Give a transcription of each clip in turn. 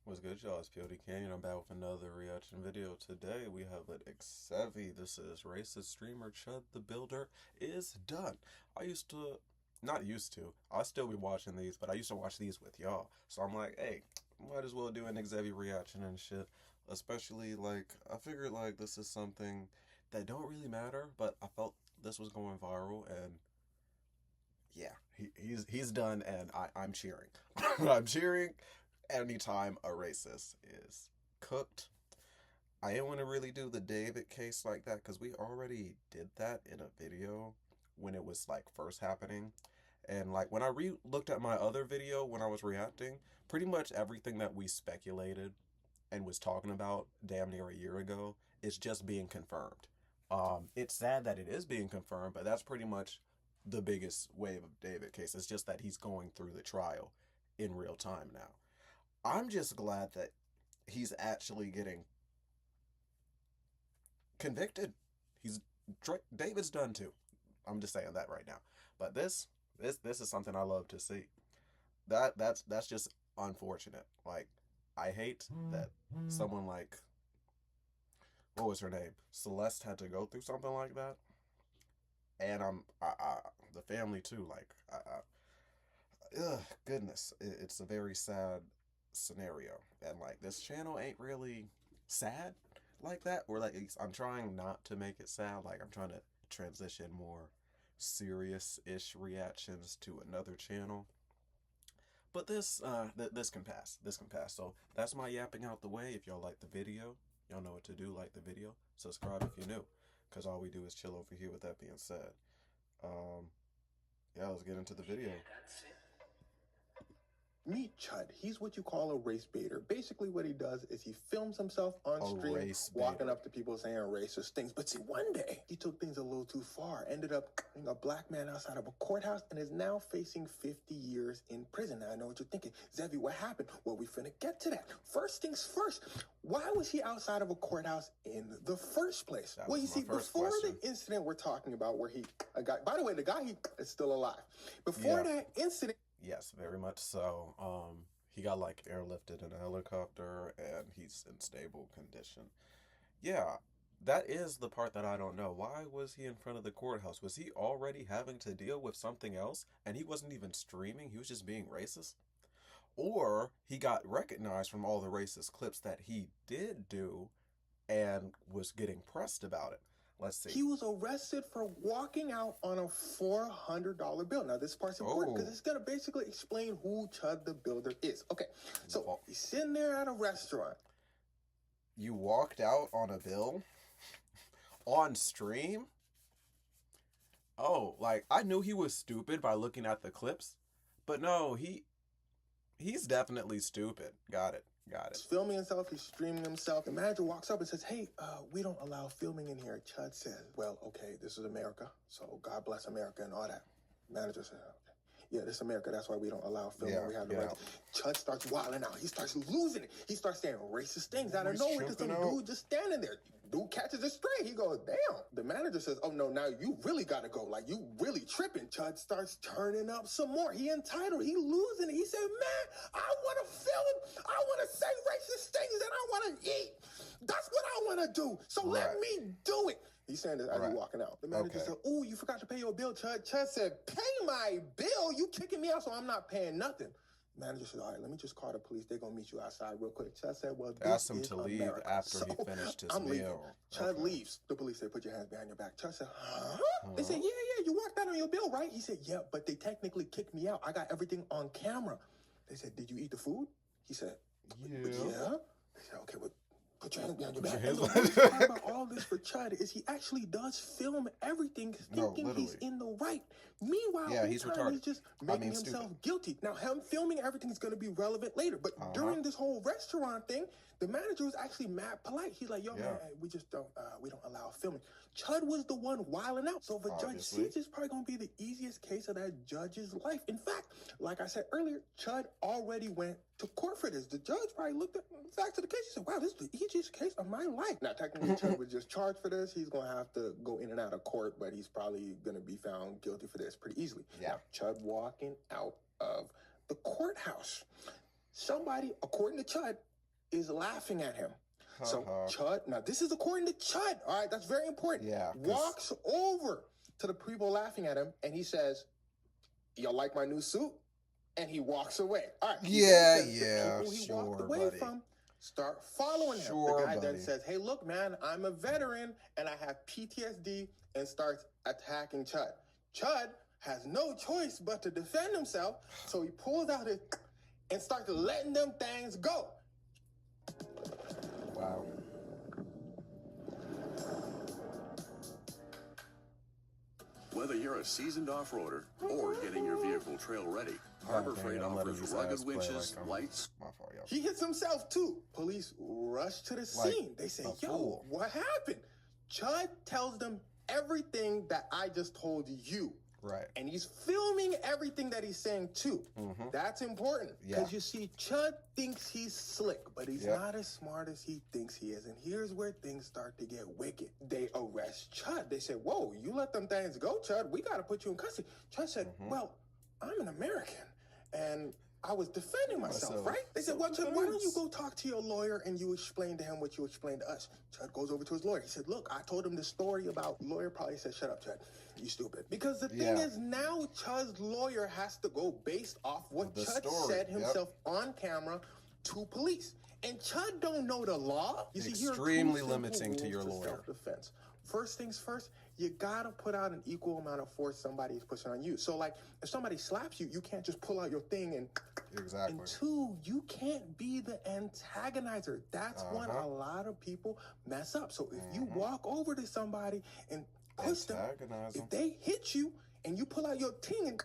What's good, y'all? It's Pod.cannion. I'm back with another reaction video. Today we have an Xevi. This is racist streamer Chud the Builder is done. I used to, not used to, I'll still be watching these, but I used to watch these with y'all. So I'm like, hey, might as well do an Xevi reaction and shit. Especially like, I figured like this is something that don't really matter, but I felt this was going viral and yeah, he's done and I'm cheering. I'm cheering anytime a racist is cooked. I didn't want to really do the David case like that because we already did that in a video when it was like first happening. And like when I looked at my other video when I was reacting, pretty much everything that we speculated and was talking about damn near a year ago is just being confirmed. It's sad that it is being confirmed, but that's pretty much the biggest wave of David case. It's just that he's going through the trial in real time now. I'm just glad that he's actually getting convicted. He's David's done too. I'm just saying that right now. But this is something I love to see. That's just unfortunate. Like I hate that someone like what was her name? Celeste had to go through something like that. And the family too. Like ugh, goodness, it's a very sad scenario, and like this channel ain't really sad like that, or like I'm trying not to make it sad. Like I'm trying to transition more serious-ish reactions to another channel. But this can pass. This can pass. So that's my yapping out the way. If y'all like the video, y'all know what to do. Like the video, subscribe if you're new, because all we do is chill over here. With that being said, yeah, let's get into the video. Meet Chud. He's what you call a race baiter. Basically, what he does is he films himself on stream walking up to people saying racist things. But see, one day he took things a little too far. Ended up being a black man outside of a courthouse and is now facing 50 years in prison. Now I know what you're thinking, Xevi. What happened? Well, we finna get to that. First things first. Why was he outside of a courthouse in the first place? Well, you see, before the incident we're talking about, where he got. By the way, the guy he is still alive. Before that incident. Yes, very much so. He got like airlifted in a helicopter and he's in stable condition. Yeah, that is the part that I don't know. Why was he in front of the courthouse? Was he already having to deal with something else and he wasn't even streaming? He was just being racist? Or he got recognized from all the racist clips that he did do and was getting pressed about it. Let's see. He was arrested for walking out on a $400 bill. Now, this part's important because it's going to basically explain who Chud the Builder is. Okay, so he's sitting there at a restaurant. You walked out on a bill? On stream? Oh, like, I knew he was stupid by looking at the clips. But no, he's definitely stupid. Got it. He's filming himself, he's streaming himself. The manager walks up and says, hey, we don't allow filming in here. Chud says, well, okay, this is America, so God bless America and all that. Manager said, okay. Yeah, this is America, that's why we don't allow filming. We have the right. Chud starts wilding out. He starts losing it. He starts saying racist things out of nowhere to some dude just standing there. Dude catches a stray. He goes, damn. The manager says, oh, no, now you really got to go. Like, you really tripping. Chud starts turning up some more. He entitled. He losing it. He said, man, I want to film. I want to say racist things and I want to eat. That's what I want to do. So let me do it. He's saying this as he's walking out. The manager said, oh, you forgot to pay your bill, Chud. Chud said, pay my bill? You kicking me out, so I'm not paying nothing. The manager said, all right, let me just call the police. They're going to meet you outside real quick. Chud said, well, this asked him is to America. leave after he finished his meal. Chud leaves. The police said, put your hands behind your back. Chud said, huh? They said, yeah, you walked out on your bill, right? He said, yeah, but they technically kicked me out. I got everything on camera. They said, did you eat the food? He said, yeah. They said, okay, well, put your hands behind your back. The part about all this for Chud is he actually does film everything thinking he's in the right. Meanwhile, he's just making himself guilty. Now, him filming everything is going to be relevant later. But during this whole restaurant thing, the manager was actually mad polite. He's like, yo, man, we just don't, we don't allow filming. Chud was the one wilding out. So for Judge Seats, it's probably going to be the easiest case of that judge's life. In fact, like I said earlier, Chud already went to court for this. The judge probably looked at the facts of the case. He said, wow, this is the easiest case of my life. Now, technically, Chud was just charged for this. He's going to have to go in and out of court, but he's probably going to be found guilty for this pretty easily. Now, Chud walking out of the courthouse. Somebody, according to Chud, is laughing at him. So Chud, now this is according to Chud, all right? That's very important. Yeah. Walks over to the people laughing at him, and he says, "Y'all like my new suit?" And he walks away. All right. Yeah, the people he walked away from start following him. The guy then says, "Hey, look, man, I'm a veteran, and I have PTSD," and starts attacking Chud. Chud has no choice but to defend himself, so he pulls out his and starts letting them things go. Wow. Whether you're a seasoned off-roader or getting your vehicle trail ready, Harbor Freight offers rugged winches, lights. He hits himself too. Police rush to the scene. They say, "Yo, what happened?" Chud tells them everything that I just told you. Right. And he's filming everything that he's saying too. That's important because you see, Chud thinks he's slick, but he's not as smart as he thinks he is. And here's where things start to get wicked. They arrest Chud. They say, "Whoa, you let them things go, Chud. We got to put you in custody." Chud said, "Well, I'm an American and I was defending myself, right?" They said, "Well, Chud, why don't you go talk to your lawyer and you explain to him what you explained to us?" Chud goes over to his lawyer. He said, "Look, I told him this story about..." Lawyer probably said, "Shut up, Chud. You stupid." Because the thing is, now Chud's lawyer has to go based off what Chud said himself on camera to police. And Chud don't know the law. You see, extremely limiting to your lawyer. Self-defense. First things first, you gotta put out an equal amount of force somebody's pushing on you. So, like, if somebody slaps you, you can't just pull out your thing and... Exactly. And two, you can't be the antagonizer. That's when a lot of people mess up. So if you walk over to somebody and push them, if they hit you and you pull out your thing and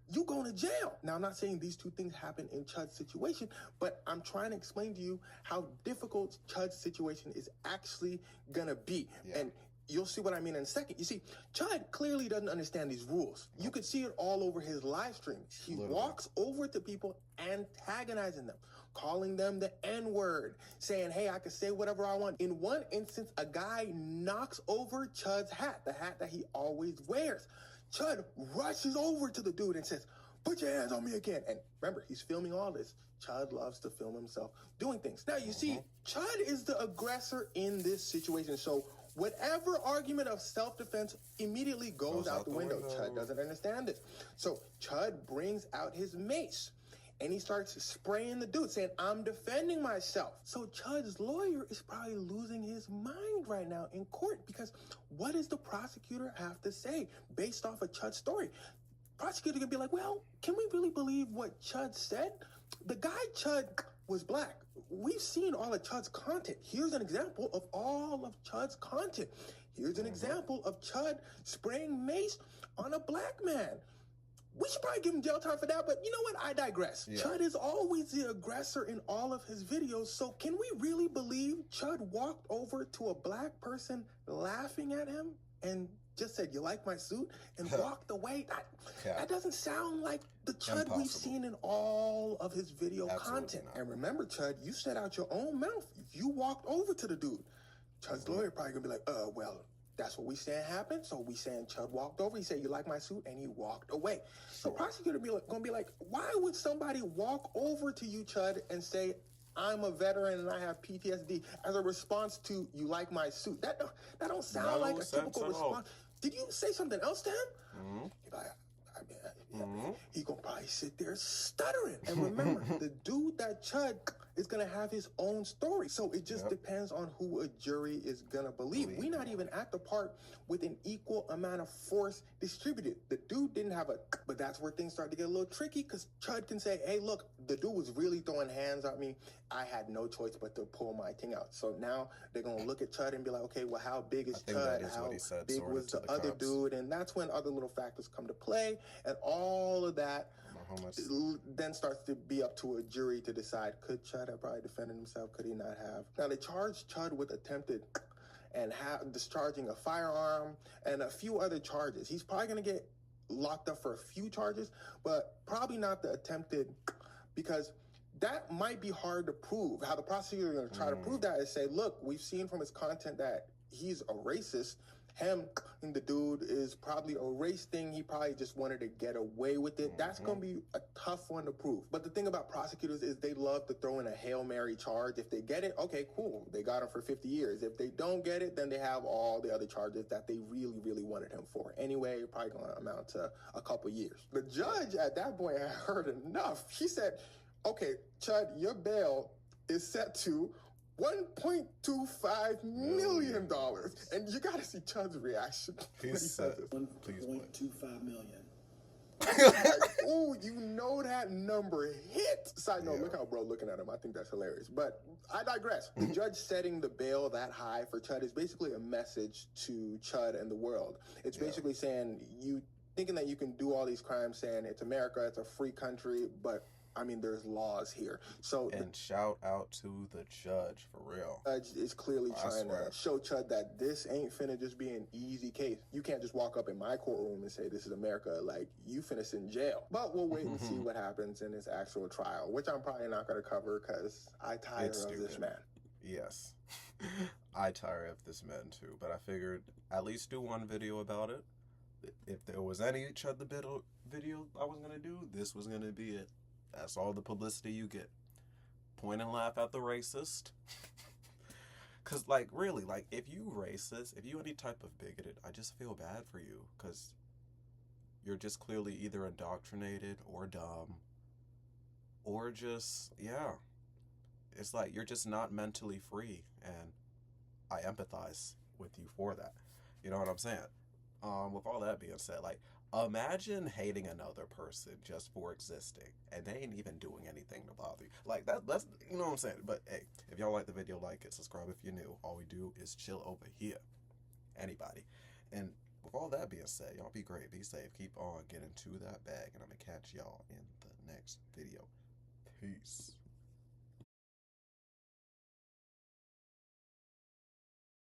you going to jail. Now, I'm not saying these two things happen in Chud's situation, but I'm trying to explain to you how difficult Chud's situation is actually gonna be. And you'll see what I mean in a second. You see, Chud clearly doesn't understand these rules. You could see it all over his live streams. He walks over to people, antagonizing them, calling them the N-word, saying, "Hey, I can say whatever I want." In one instance, a guy knocks over Chud's hat, the hat that he always wears. Chud rushes over to the dude and says, "Put your hands on me again." And remember, he's filming all this. Chud loves to film himself doing things. Now, you see, Chud is the aggressor in this situation. So whatever argument of self-defense immediately goes out the window. Chud doesn't understand this. So Chud brings out his mace and he starts spraying the dude, saying, "I'm defending myself." So Chud's lawyer is probably losing his mind right now in court, because what does the prosecutor have to say based off of Chud's story? Prosecutor can be like, "Well, can we really believe what Chud said? The guy Chud was black. We've seen all of Chud's content. Here's an example of all of Chud's content. Here's an example of Chud spraying mace on a black man. We should probably give him jail time for that, but you know what? I digress." Chud is always the aggressor in all of his videos, so can we really believe Chud walked over to a black person laughing at him and just said, "You like my suit?" and walked away? That doesn't sound like the Chud we've seen in all of his video content. And remember, Chud, you said out your own mouth, you walked over to the dude. Chud's lawyer probably gonna be like, well, that's what we saying happened. So we saying Chud walked over. He said, "You like my suit?" and he walked away. So prosecutor gonna be like, why would somebody walk over to you, Chud, and say, "I'm a veteran and I have PTSD," as a response to "You like my suit"? That don't sound like a typical response. Did you say something else to him? He'd be like, he gonna probably sit there stuttering. And remember, the dude that Chud is gonna have his own story. So it just depends on who a jury is gonna believe. We're not even at the part with an equal amount of force distributed. The dude didn't have but that's where things start to get a little tricky, because Chud can say, "Hey, look, the dude was really throwing hands at me. I had no choice but to pull my thing out." So now they're gonna look at Chud and be like, "Okay, well, how big is Chud? How big was the other dude?" And that's when other little factors come to play, and all of that then starts to be up to a jury to decide, could Chud have probably defended himself? Could he not have? Now, they charged Chud with attempted and discharging a firearm and a few other charges. He's probably going to get locked up for a few charges, but probably not the attempted, because that might be hard to prove. How the prosecutor is going to try to prove that is say, look, we've seen from his content that he's a racist, him and the dude is probably a race thing. He probably just wanted to get away with it. That's going to be a tough one to prove. But the thing about prosecutors is they love to throw in a Hail Mary charge. If they get it, okay, cool. They got him for 50 years. If they don't get it, then they have all the other charges that they really, really wanted him for. Anyway, probably going to amount to a couple years. The judge at that point had heard enough. She said, okay, Chud, your bail is set to $1.25 million. And you got to see Chud's reaction when he says this. $1.25 million. Oh, you know that number hit. Side note, look how bro looking at him. I think that's hilarious. But I digress. The judge setting the bail that high for Chud is basically a message to Chud and the world. It's basically saying, you thinking that you can do all these crimes, saying it's America, it's a free country, but I mean, there's laws here. So, and shout out to the judge, for real. The judge is clearly trying to show Chud that this ain't finna just be an easy case. You can't just walk up in my courtroom and say, this is America. Like, you finna sit in jail. But we'll wait and see what happens in his actual trial, which I'm probably not going to cover because I tire of this man. Yes. I tire of this man too. But I figured at least do one video about it. If there was any Chud the video I was going to do, this was going to be it. That's all the publicity you get. Point and laugh at the racist. Because, like, really, like, if you racist, if you any type of bigoted, I just feel bad for you. Because you're just clearly either indoctrinated or dumb. Or just, yeah. It's like you're just not mentally free. And I empathize with you for that. You know what I'm saying? With all that being said, like, imagine hating another person just for existing, and they ain't even doing anything to bother you. Like, that's, you know what I'm saying? But, hey, if y'all like the video, like it, subscribe if you're new. All we do is chill over here. Anybody. And with all that being said, y'all be great, be safe, keep on getting to that bag, and I'm gonna catch y'all in the next video. Peace.